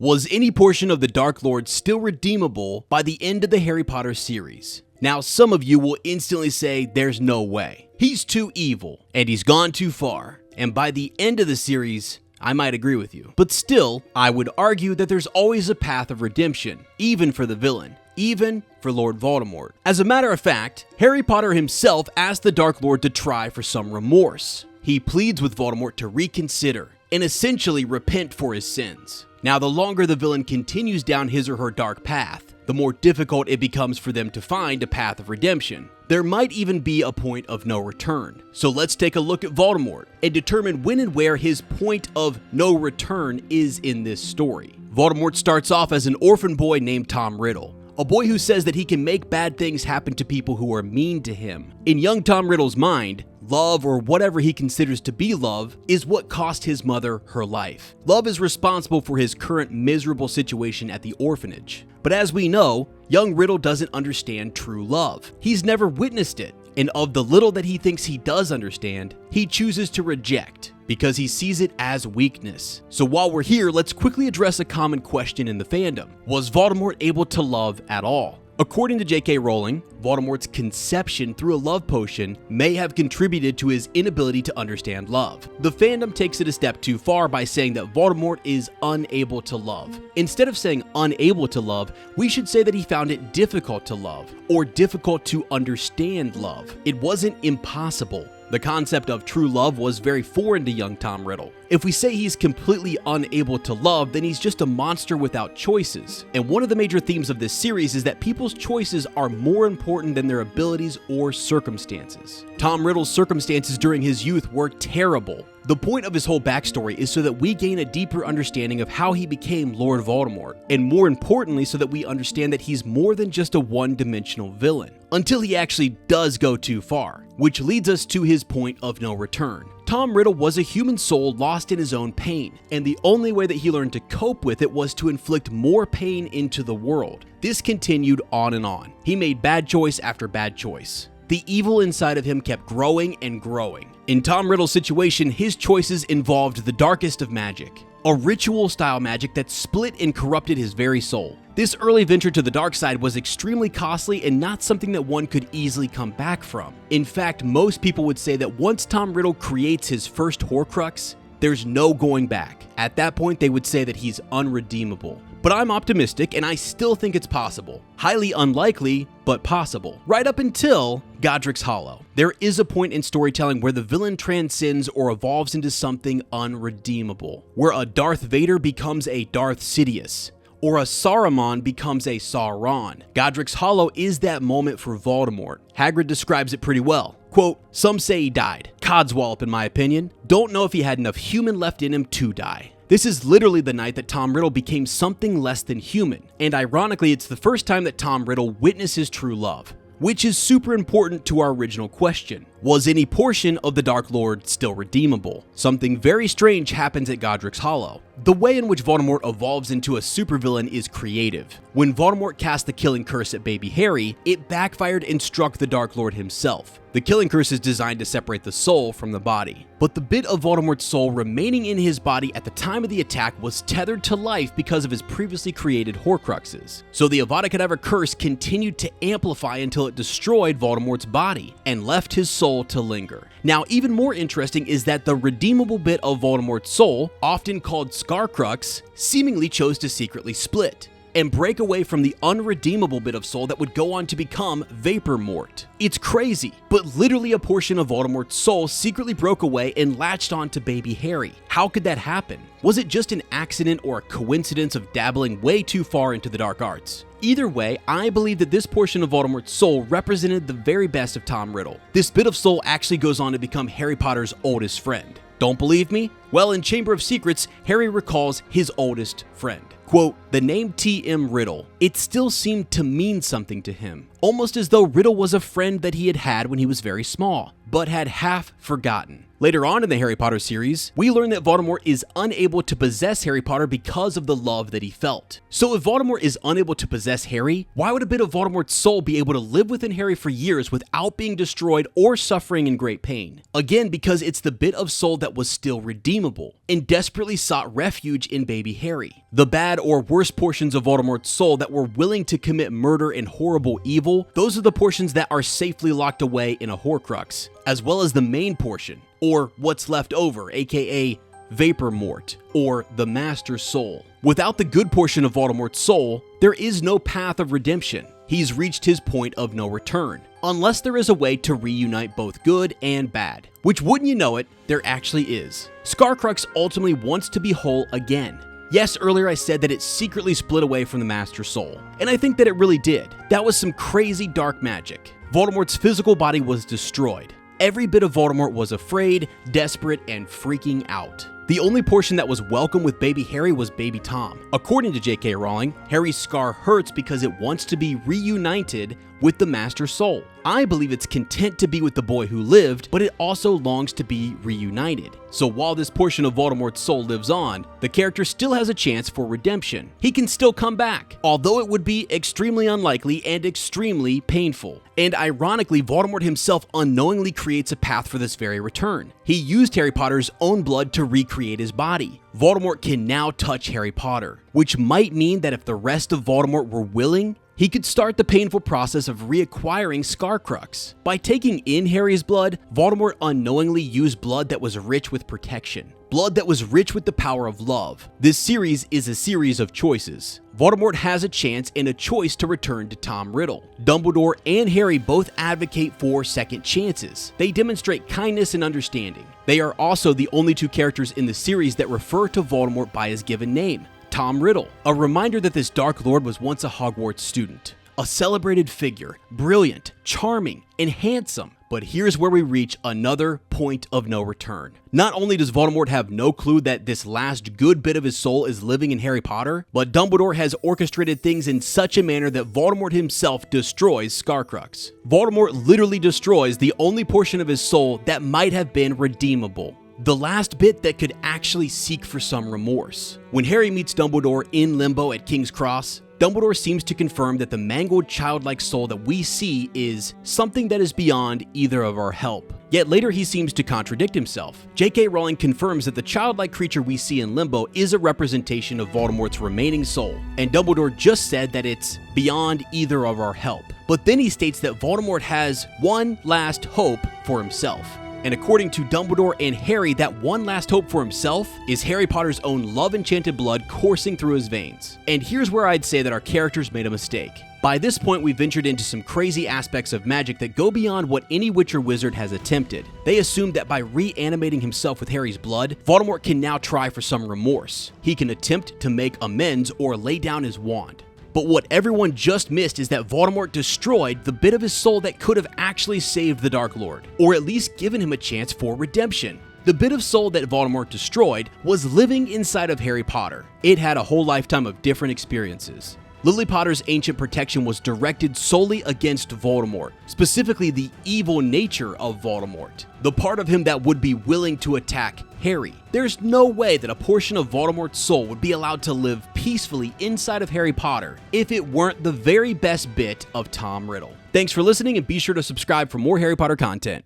Was any portion of the Dark Lord still redeemable by the end of the Harry Potter series? Now, some of you will instantly say there's no way. He's too evil, and he's gone too far. And by the end of the series, I might agree with you. But still, I would argue that there's always a path of redemption, even for the villain, even for Lord Voldemort. As a matter of fact, Harry Potter himself asked the Dark Lord to try for some remorse. He pleads with Voldemort to reconsider and essentially repent for his sins. Now, the longer the villain continues down his or her dark path, the more difficult it becomes for them to find a path of redemption. There might even be a point of no return. So let's take a look at Voldemort and determine when and where his point of no return is in this story. Voldemort starts off as an orphan boy named Tom Riddle, a boy who says that he can make bad things happen to people who are mean to him. In young Tom Riddle's mind, love, or whatever he considers to be love, is what cost his mother her life. Love is responsible for his current miserable situation at the orphanage. But as we know, young Riddle doesn't understand true love. He's never witnessed it, and of the little that he thinks he does understand, he chooses to reject because he sees it as weakness. So while we're here, let's quickly address a common question in the fandom. Was Voldemort able to love at all? According to J.K. Rowling, Voldemort's conception through a love potion may have contributed to his inability to understand love. The fandom takes it a step too far by saying that Voldemort is unable to love. Instead of saying unable to love, we should say that he found it difficult to love, or difficult to understand love. It wasn't impossible. The concept of true love was very foreign to young Tom Riddle. If we say he's completely unable to love, then he's just a monster without choices. And one of the major themes of this series is that people's choices are more important than their abilities or circumstances. Tom Riddle's circumstances during his youth were terrible. The point of his whole backstory is so that we gain a deeper understanding of how he became Lord Voldemort, and more importantly, so that we understand that he's more than just a one-dimensional villain, until he actually does go too far, which leads us to his point of no return. Tom Riddle was a human soul lost in his own pain, and the only way that he learned to cope with it was to inflict more pain into the world. This continued on and on. He made bad choice after bad choice. The evil inside of him kept growing and growing. In Tom Riddle's situation, his choices involved the darkest of magic, a ritual-style magic that split and corrupted his very soul. This early venture to the dark side was extremely costly and not something that one could easily come back from. In fact, most people would say that once Tom Riddle creates his first Horcrux, there's no going back. At that point, they would say that he's unredeemable. But I'm optimistic, and I still think it's possible. Highly unlikely, but possible. Right up until Godric's Hollow. There is a point in storytelling where the villain transcends or evolves into something unredeemable, where a Darth Vader becomes a Darth Sidious, or a Saruman becomes a Sauron. Godric's Hollow is that moment for Voldemort. Hagrid describes it pretty well. Quote, "Some say he died. Codswallop in my opinion. Don't know if he had enough human left in him to die." This is literally the night that Tom Riddle became something less than human, and ironically, it's the first time that Tom Riddle witnesses true love, which is super important to our original question. Was any portion of the Dark Lord still redeemable? Something very strange happens at Godric's Hollow. The way in which Voldemort evolves into a supervillain is creative. When Voldemort cast the killing curse at baby Harry, it backfired and struck the Dark Lord himself. The killing curse is designed to separate the soul from the body, but the bit of Voldemort's soul remaining in his body at the time of the attack was tethered to life because of his previously created Horcruxes. So the Avada Kedavra curse continued to amplify until it destroyed Voldemort's body and left his soul to linger. Now, even more interesting is that the redeemable bit of Voldemort's soul, often called Scarcrux, seemingly chose to secretly split and break away from the unredeemable bit of soul that would go on to become Vapormort. It's crazy, but literally a portion of Voldemort's soul secretly broke away and latched on to baby Harry. How could that happen? Was it just an accident or a coincidence of dabbling way too far into the dark arts? Either way, I believe that this portion of Voldemort's soul represented the very best of Tom Riddle. This bit of soul actually goes on to become Harry Potter's oldest friend. Don't believe me? Well, in Chamber of Secrets, Harry recalls his oldest friend. Quote, "The name T.M. Riddle, it still seemed to mean something to him, almost as though Riddle was a friend that he had had when he was very small, but had half forgotten. Later on in the Harry Potter series, we learn that Voldemort is unable to possess Harry Potter because of the love that he felt. So if Voldemort is unable to possess Harry, why would a bit of Voldemort's soul be able to live within Harry for years without being destroyed or suffering in great pain? Again, because it's the bit of soul that was still redeemable and desperately sought refuge in baby Harry. The bad or worst portions of Voldemort's soul that were willing to commit murder and horrible evil, those are the portions that are safely locked away in a Horcrux, as well as the main portion, or what's left over, aka Vapormort, or the Master Soul. Without the good portion of Voldemort's soul, there is no path of redemption. He's reached his point of no return, unless there is a way to reunite both good and bad. Which, wouldn't you know it, there actually is. Scarcrux ultimately wants to be whole again. Yes, earlier I said that it secretly split away from the Master Soul, and I think that it really did. That was some crazy dark magic. Voldemort's physical body was destroyed. Every bit of Voldemort was afraid, desperate, and freaking out. The only portion that was welcome with baby Harry was baby Tom. According to J.K. Rowling, Harry's scar hurts because it wants to be reunited with the Master Soul. I believe it's content to be with the boy who lived, but it also longs to be reunited. So while this portion of Voldemort's soul lives on, the character still has a chance for redemption. He can still come back, although it would be extremely unlikely and extremely painful. And ironically, Voldemort himself unknowingly creates a path for this very return. He used Harry Potter's own blood to recreate his body. Voldemort can now touch Harry Potter, which might mean that if the rest of Voldemort were willing, he could start the painful process of reacquiring Scarcrux. By taking in Harry's blood, Voldemort unknowingly used blood that was rich with protection. Blood that was rich with the power of love. This series is a series of choices. Voldemort has a chance and a choice to return to Tom Riddle. Dumbledore and Harry both advocate for second chances. They demonstrate kindness and understanding. They are also the only two characters in the series that refer to Voldemort by his given name, Tom Riddle, a reminder that this Dark Lord was once a Hogwarts student. A celebrated figure, brilliant, charming, and handsome. But here's where we reach another point of no return. Not only does Voldemort have no clue that this last good bit of his soul is living in Harry Potter, but Dumbledore has orchestrated things in such a manner that Voldemort himself destroys Scarcrux. Voldemort literally destroys the only portion of his soul that might have been redeemable. The last bit that could actually seek for some remorse. When Harry meets Dumbledore in Limbo at King's Cross, Dumbledore seems to confirm that the mangled childlike soul that we see is something that is beyond either of our help. Yet later he seems to contradict himself. J.K. Rowling confirms that the childlike creature we see in Limbo is a representation of Voldemort's remaining soul, and Dumbledore just said that it's beyond either of our help. But then he states that Voldemort has one last hope for himself. And according to Dumbledore and Harry, that one last hope for himself is Harry Potter's own love-enchanted blood coursing through his veins. And here's where I'd say that our characters made a mistake. By this point, we've ventured into some crazy aspects of magic that go beyond what any witch or wizard has attempted. They assumed that by reanimating himself with Harry's blood, Voldemort can now try for some remorse. He can attempt to make amends or lay down his wand. But what everyone just missed is that Voldemort destroyed the bit of his soul that could have actually saved the Dark Lord, or at least given him a chance for redemption. The bit of soul that Voldemort destroyed was living inside of Harry Potter. It had a whole lifetime of different experiences. Lily Potter's ancient protection was directed solely against Voldemort, specifically the evil nature of Voldemort, the part of him that would be willing to attack Harry. There's no way that a portion of Voldemort's soul would be allowed to live peacefully inside of Harry Potter if it weren't the very best bit of Tom Riddle. Thanks for listening, and be sure to subscribe for more Harry Potter content.